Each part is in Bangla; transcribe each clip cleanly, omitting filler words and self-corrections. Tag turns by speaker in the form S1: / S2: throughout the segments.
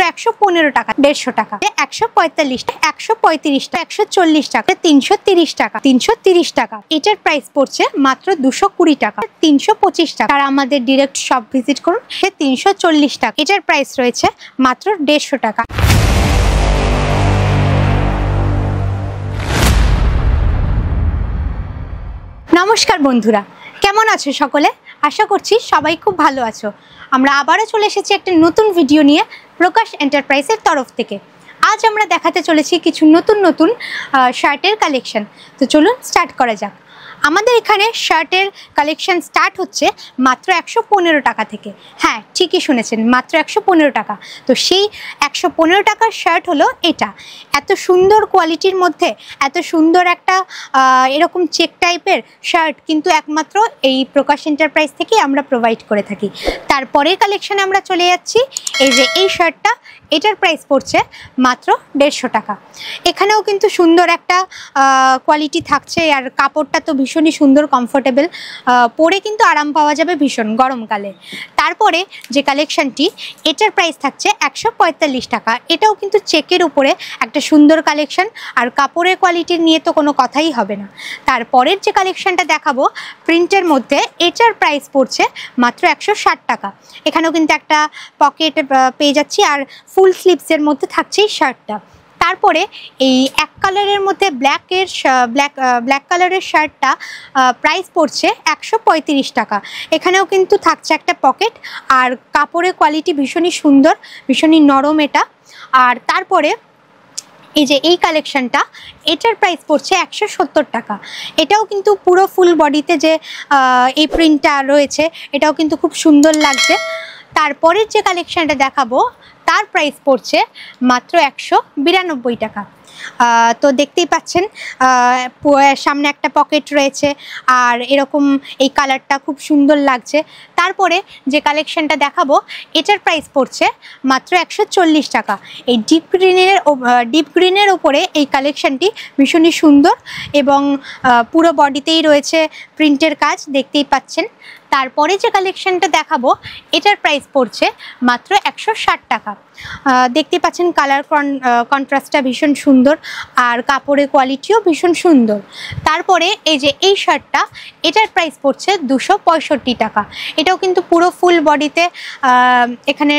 S1: 115 টাকা, 150 টাকা, 145 টাকা, 135 টাকা, 140 টাকা, 330 টাকা, 330 টাকা। এটার প্রাইস পড়ছে মাত্র 220 টাকা, 325 টাকা। আর আমাদের ডিরেক্ট শপ ভিজিট করুন, সে 340 টাকা। এটার প্রাইস রয়েছে মাত্র 150 টাকা। নমস্কার বন্ধুরা, কেমন আছো সকলে? আশা করছি সবাই খুব ভালো আছো। আমরা আবারও চলে এসেছি একটা নতুন ভিডিও নিয়ে প্রকাশ এন্টারপ্রাইজের তরফ থেকে। আজ আমরা দেখাতে চলেছি কিছু নতুন শার্টের কালেকশন। তো চলুন স্টার্ট করা যাক। আমাদের এখানে শার্টের কালেকশন স্টার্ট হচ্ছে মাত্র 115 টাকা থেকে। হ্যাঁ, ঠিকই শুনেছেন, মাত্র 115 টাকা। তো সেই 115 টাকার শার্ট হলো এটা। এত সুন্দর কোয়ালিটির মধ্যে এত সুন্দর একটা এরকম চেক টাইপের শার্ট কিন্তু একমাত্র এই প্রকাশ এন্টারপ্রাইজ থেকেই আমরা প্রোভাইড করে থাকি। তারপরের কালেকশানে আমরা চলে যাচ্ছি। এই যে এই শার্টটা, এটার প্রাইস পড়ছে মাত্র 150 টাকা। এখানেও কিন্তু সুন্দর একটা কোয়ালিটি থাকছে, আর কাপড়টা তো ভীষণই সুন্দর, কমফোর্টেবল, পরে কিন্তু আরাম পাওয়া যাবে ভীষণ গরমকালে। তারপরে যে কালেকশানটি, এটার প্রাইস থাকছে 145 টাকা। এটাও কিন্তু চেকের উপরে একটা সুন্দর কালেকশান, আর কাপড়ের কোয়ালিটির নিয়ে তো কোনো কথাই হবে না। তারপরের যে কালেকশানটা দেখাবো প্রিন্টের মধ্যে, এটার প্রাইস পড়ছে মাত্র 160 টাকা। এখানেও কিন্তু একটা পকেট পেয়ে যাচ্ছি, আর ফুল স্লিভসের মধ্যে থাকছে এই শার্টটা। তারপরে এই এক কালারের মধ্যে ব্ল্যাক কালারের শার্টটা প্রাইস পড়ছে 135 টাকা। এখানেও কিন্তু থাকছে একটা পকেট, আর কাপড়ের কোয়ালিটি ভীষণই সুন্দর, ভীষণই নরম এটা। আর তারপরে এই যে এই কালেকশানটা, এটার প্রাইস পড়ছে 170 টাকা। এটাও কিন্তু পুরো ফুল বডিতে যে এই প্রিন্টটা রয়েছে, এটাও কিন্তু খুব সুন্দর লাগছে। তারপরের যে কালেকশানটা দেখাবো, তার প্রাইস পড়ছে মাত্র 192 টাকা। তো দেখতেই পাচ্ছেন সামনে একটা পকেট রয়েছে, আর এরকম এই কালারটা খুব সুন্দর লাগছে। তারপরে যে কালেকশানটা দেখাবো, এটার প্রাইস পড়ছে মাত্র 140 টাকা। এই ডিপ গ্রিনের ওপরে এই কালেকশানটি ভীষণই সুন্দর, এবং পুরো বডিতেই রয়েছে প্রিন্টের কাজ, দেখতেই পাচ্ছেন। তারপরে যে কালেকশানটা দেখাবো, এটার প্রাইস পড়ছে মাত্র 160 টাকা। দেখতে পাচ্ছেন কালার কন্ট্রাস্টটা ভীষণ সুন্দর, আর কাপড়ের কোয়ালিটিও ভীষণ সুন্দর। তারপরে এই যে এই শার্টটা, এটার প্রাইস পড়ছে 265 টাকা। এটাও কিন্তু পুরো ফুল বডিতে এখানে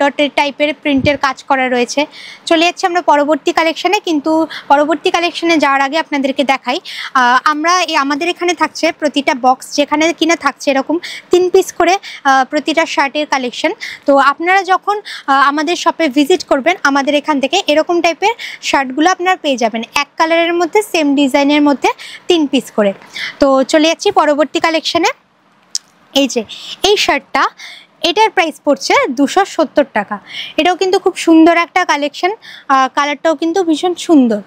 S1: ডটের টাইপের প্রিন্টের কাজ করা রয়েছে। চলে যাচ্ছি আমরা পরবর্তী কালেকশানে, কিন্তু পরবর্তী কালেকশানে যাওয়ার আগে আপনাদেরকে দেখাই, আমাদের এখানে থাকছে প্রতিটা বক্স, যেখানে কিনা থাকছে এরকম 3 পিস করে প্রতিটা শার্টের কালেকশন। তো আপনারা যখন আমাদের শপে ভিজিট করবেন, আমাদের এখান থেকে এরকম টাইপের শার্টগুলো আপনারা পেয়ে যাবেন, এক কালারের মধ্যে সেম ডিজাইনের মধ্যে 3 পিস করে। তো চলে যাচ্ছি পরবর্তী কালেকশানে। এই যে এই শার্টটা, এটার প্রাইস পড়ছে 270 টাকা। এটাও কিন্তু খুব সুন্দর একটা কালেকশন, কালারটাও কিন্তু ভীষণ সুন্দর।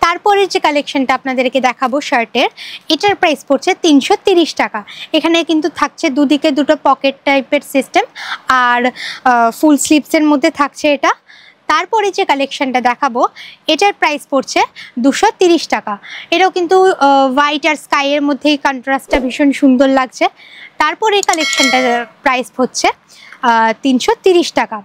S1: তারপরে যে কালেকশনটা আপনাদেরকে দেখাবো শার্টের, এটার প্রাইস পড়ছে 330 টাকা। এখানে কিন্তু থাকছে দুদিকে দুটো পকেট টাইপের সিস্টেম, আর ফুল স্লিভসের মধ্যে থাকছে এটা। তারপরে যে কালেকশানটা দেখাবো, এটার প্রাইস পড়ছে 230 টাকা। এটাও কিন্তু হোয়াইট আর স্কাইয়ের মধ্যেই কন্ট্রাস্টটা ভীষণ সুন্দর লাগছে। তারপরে এই কালেকশানটার প্রাইস হচ্ছে 330 টাকা।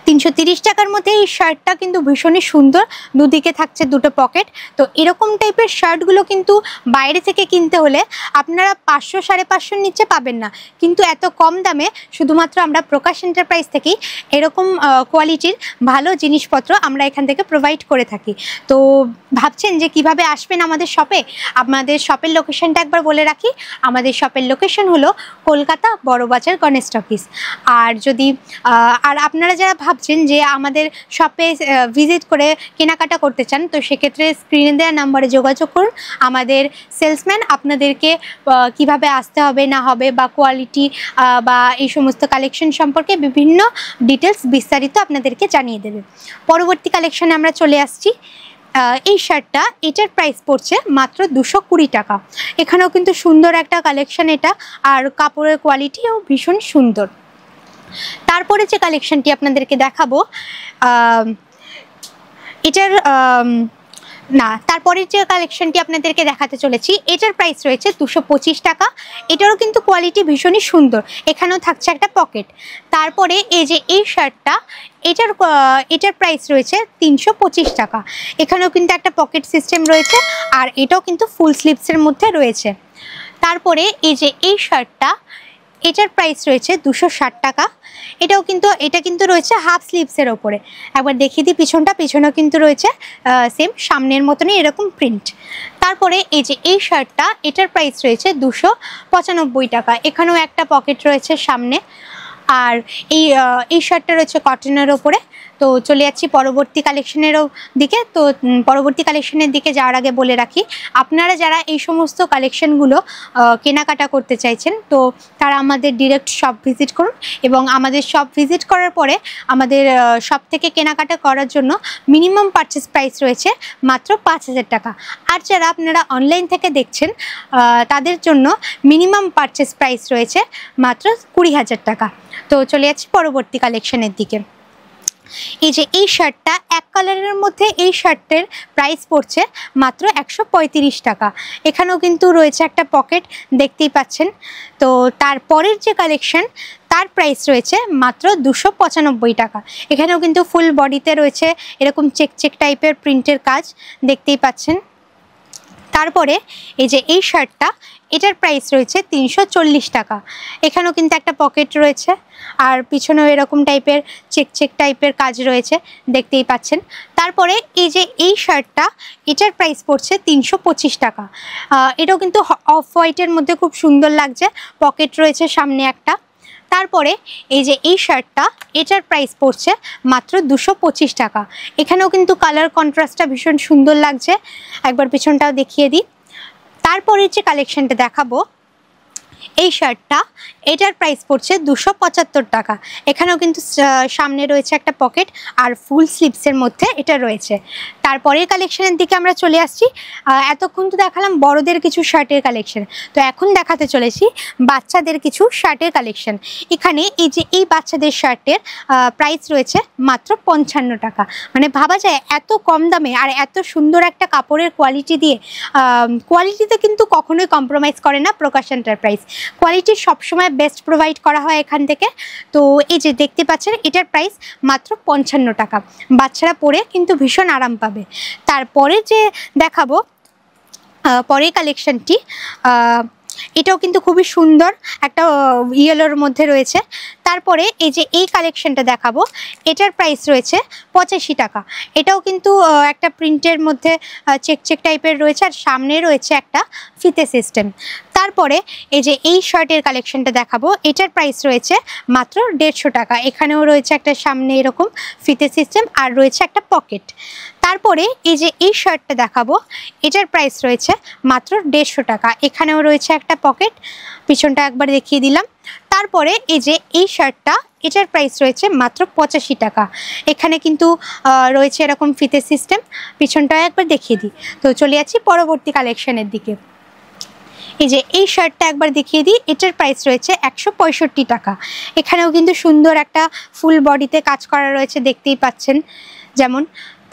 S1: 330 টাকার মধ্যে এই শার্টটা কিন্তু ভীষণই সুন্দর, দুদিকে থাকছে দুটো পকেট। তো এরকম টাইপের শার্টগুলো কিন্তু বাইরে থেকে কিনতে হলে আপনারা 500 550 নিচে পাবেন না, কিন্তু এত কম দামে শুধুমাত্র আমরা প্রকাশ এন্টারপ্রাইজ থেকেই এরকম কোয়ালিটির ভালো জিনিসপত্র আমরা এখান থেকে প্রোভাইড করে থাকি। তো ভাবছেন যে কিভাবে আসবেন আমাদের শপে? আমাদের শপের লোকেশনটা একবার বলে রাখি। আমাদের শপের লোকেশন হলো কলকাতা বড়বাজার গণেশ টকিজ। আর যদি আপনারা যারা ভাবছেন যে আমাদের শপে ভিজিট করে কেনাকাটা করতে চান, তো সেক্ষেত্রে স্ক্রিনে দেওয়া নাম্বারে যোগাযোগ করুন। আমাদের সেলসম্যান আপনাদেরকে কিভাবে আসতে হবে না হবে, বা কোয়ালিটি বা এই সমস্ত কালেকশন সম্পর্কে বিভিন্ন ডিটেলস বিস্তারিত আপনাদেরকে জানিয়ে দেবে। পরবর্তী কালেকশনে আমরা চলে আসছি। এই শার্টটা, এটার প্রাইস পড়ছে মাত্র 220 টাকা। এখানেও কিন্তু সুন্দর একটা কালেকশন এটা, আর কাপড়ের কোয়ালিটিও ভীষণ সুন্দর। তারপরে যে কালেকশনটি আপনাদেরকে দেখাবো, এটার না, তারপরের যে কালেকশনটি আপনাদেরকে দেখাতে চলেছি এটার প্রাইস রয়েছে 225 টাকা। এটারও কিন্তু কোয়ালিটি ভীষণই সুন্দর, এখানেও থাকছে একটা পকেট। তারপরে এই যে এই শার্টটা, এটার প্রাইস রয়েছে 325 টাকা। এখানেও কিন্তু একটা পকেট সিস্টেম রয়েছে, আর এটাও কিন্তু ফুল স্লিভসের মধ্যে রয়েছে। তারপরে এই যে এই শার্টটা, এটার প্রাইস রয়েছে 260 টাকা। এটা কিন্তু রয়েছে হাফ স্লিভসের ওপরে। একবার দেখিয়ে দিই পিছনেও কিন্তু রয়েছে সেম সামনের মতনই এরকম প্রিন্ট। তারপরে এই যে এই শার্টটা, এটার প্রাইস রয়েছে 295 টাকা। এখানেও একটা পকেট রয়েছে সামনে, আর এই শার্টটা রয়েছে কটনের ওপরে। তো চলে যাচ্ছি পরবর্তী কালেকশনেরও দিকে। তো পরবর্তী কালেকশনের দিকে যাওয়ার আগে বলে রাখি, আপনারা যারা এই সমস্ত কালেকশনগুলো কেনাকাটা করতে চাইছেন, তো তারা আমাদের ডিরেক্ট শপ ভিজিট করুন, এবং আমাদের শপ ভিজিট করার পরে আমাদের শপ থেকে কেনাকাটা করার জন্য মিনিমাম পারচেস প্রাইস রয়েছে মাত্র 5000 টাকা। আর যারা আপনারা অনলাইন থেকে দেখছেন, তাদের জন্য মিনিমাম পারচেস প্রাইস রয়েছে মাত্র 20,000 টাকা। তো চলে যাচ্ছি পরবর্তী কালেকশনের দিকে। এই যে এই শার্টটা, এক কালারের মধ্যে এই শার্টের প্রাইস পড়ছে মাত্র 135 টাকা। এখানেও কিন্তু রয়েছে একটা পকেট, দেখতেই পাচ্ছেন। তো তারপরের যে কালেকশন, তার প্রাইস রয়েছে মাত্র 295 টাকা। এখানেও কিন্তু ফুল বডিতে রয়েছে এরকম চেক টাইপের প্রিন্টের কাজ, দেখতেই পাচ্ছেন। তারপরে এই যে এই শার্টটা, এটার প্রাইস রয়েছে 340 টাকা। এখানেও কিন্তু একটা পকেট রয়েছে, আর পিছনেও এরকম টাইপের চেক টাইপের কাজ রয়েছে, দেখতেই পাচ্ছেন। তারপরে এই যে এই শার্টটা, এটার প্রাইস পড়ছে 325 টাকা। এটাও কিন্তু অফ হোয়াইটের মধ্যে খুব সুন্দর লাগছে, পকেট রয়েছে সামনে একটা। তারপরে এই যে এই শার্টটা, এটার প্রাইস পড়ছে মাত্র 225 টাকা। এখানেও কিন্তু কালার কন্ট্রাস্টটা ভীষণ সুন্দর লাগছে, একবার পিছনটাও দেখিয়ে দিই। তারপরের যে কালেকশনটা দেখাবো, এই শার্টটা, এটার প্রাইস পড়ছে 275 টাকা। এখানেও কিন্তু সামনে রয়েছে একটা পকেট, আর ফুল স্লিভসের মধ্যে এটা রয়েছে। তারপরের কালেকশনের দিকে আমরা চলে আসছি। এতক্ষণ তো দেখালাম বড়দের কিছু শার্টের কালেকশন, তো এখন দেখাতে চলেছি বাচ্চাদের কিছু শার্টের কালেকশন। এখানে এই যে এই বাচ্চাদের শার্টের প্রাইস রয়েছে মাত্র 55 টাকা। মানে ভাবা যায় এত কম দামে আর এত সুন্দর একটা কাপড়ের কোয়ালিটি দিয়ে। কোয়ালিটিতে কিন্তু কখনোই কম্প্রোমাইজ করে না প্রকাশ এন্টারপ্রাইজ, কোয়ালিটি সবসময় বেস্ট প্রোভাইড করা হয় এখান থেকে। তো এই যে দেখতে পাচ্ছেন, এটার প্রাইস মাত্র 55 টাকা। বাচ্চারা পরে কিন্তু ভীষণ আরাম পাবে। তারপরে যে দেখাবো পরের কালেকশনটি, এটাও কিন্তু খুবই সুন্দর, একটা ইয়েলোর মধ্যে রয়েছে। তারপরে এই যে এই কালেকশনটা দেখাবো, এটার প্রাইস রয়েছে 85 টাকা। এটাও কিন্তু একটা প্রিন্টের মধ্যে চেক টাইপের রয়েছে, আর সামনে রয়েছে একটা ফিতে সিস্টেম। তারপরে এই যে এই শার্টের কালেকশনটা দেখাবো, এটার প্রাইস রয়েছে মাত্র 150 টাকা। এখানেও রয়েছে একটা সামনে এরকম ফিতে সিস্টেম, আর রয়েছে একটা পকেট। তারপরে এই যে এই শার্টটা দেখাবো, এটার প্রাইস রয়েছে মাত্র 150 টাকা। এখানেও রয়েছে একটা পকেট, পিছনটা একবার দেখিয়ে দিলাম। তারপরে এই যে এই শার্টটা, এটার প্রাইস রয়েছে মাত্র 85 টাকা। এখানে কিন্তু রয়েছে এরকম ফিতে সিস্টেম, পিছনটা একবার দেখিয়ে দিই। তো চলে যাচ্ছি পরবর্তী কালেকশনের দিকে। এই যে এই শার্টটা একবার দেখিয়ে দিই, এটার প্রাইস রয়েছে 165 টাকা। এখানেও কিন্তু সুন্দর একটা ফুল বডিতে কাজ করা রয়েছে, দেখতেই পাচ্ছেন যেমন।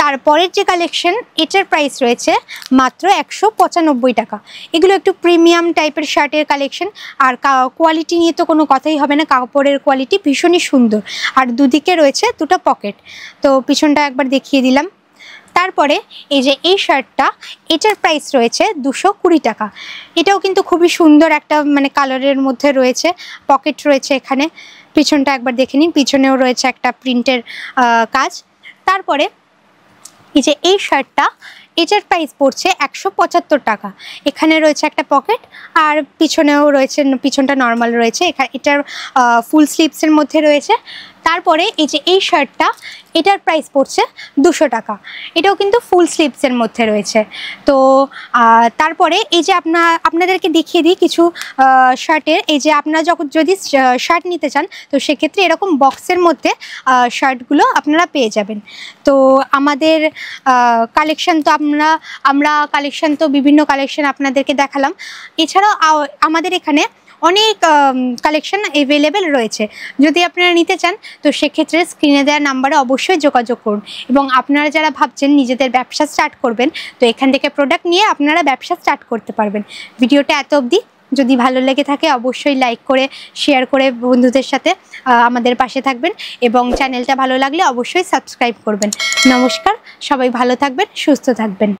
S1: তারপরের যে কালেকশন, এটার প্রাইস রয়েছে মাত্র 195 টাকা। এগুলো একটু প্রিমিয়াম টাইপের শার্টের কালেকশন, আর কোয়ালিটি নিয়ে তো কোনো কথাই হবে না, কাপড়ের কোয়ালিটি ভীষণই সুন্দর, আর দুদিকে রয়েছে দুটো পকেট। তো পিছনটা একবার দেখিয়ে দিলাম। তারপরে এই যে এই শার্টটা, এটার প্রাইস রয়েছে 220 টাকা। এটাও কিন্তু খুবই সুন্দর একটা মানে কালারের মধ্যে রয়েছে, পকেট রয়েছে এখানে। পিছনটা একবার দেখে নিন, পিছনেও রয়েছে একটা প্রিন্টের কাজ। তারপরে এই যে এই শার্টটা, এটার প্রাইস পড়ছে 175 টাকা। এখানে রয়েছে একটা পকেট, আর পিছনেও রয়েছে, পিছনটা নর্মাল রয়েছে। এটার ফুল স্লিভসের মধ্যে রয়েছে। তারপরে এই যে এই শার্টটা, এটার প্রাইস পড়ছে 200 টাকা। এটাও কিন্তু ফুল স্লিভসের মধ্যে রয়েছে। তো তারপরে এই যে আপনাদেরকে দেখিয়ে দিই কিছু শার্টের। এই যে আপনারা যদি শার্ট নিতে চান, তো সেক্ষেত্রে এরকম বক্সের মধ্যে শার্টগুলো আপনারা পেয়ে যাবেন। তো আমাদের কালেকশন তো আমরা কালেকশন তো বিভিন্ন কালেকশন আপনাদেরকে দেখালাম। এছাড়াও আমাদের এখানে অনেক কালেকশন অ্যাভেলেবেল রয়েছে। যদি আপনারা নিতে চান তো সেক্ষেত্রে স্ক্রিনে দেওয়া নাম্বারে অবশ্যই যোগাযোগ করুন। এবং আপনারা যারা ভাবছেন নিজেদের ব্যবসা স্টার্ট করবেন তো এখান থেকে প্রোডাক্ট নিয়ে আপনারা ব্যবসা স্টার্ট করতে পারবেন। ভিডিওটা এত অবধি, যদি ভালো লেগে থাকে অবশ্যই লাইক করে শেয়ার করে বন্ধুদের সাথে আমাদের পাশে থাকবেন এবং চ্যানেলটা ভালো লাগলে অবশ্যই সাবস্ক্রাইব করবেন। নমস্কার, সবাই ভালো থাকবেন, সুস্থ থাকবেন।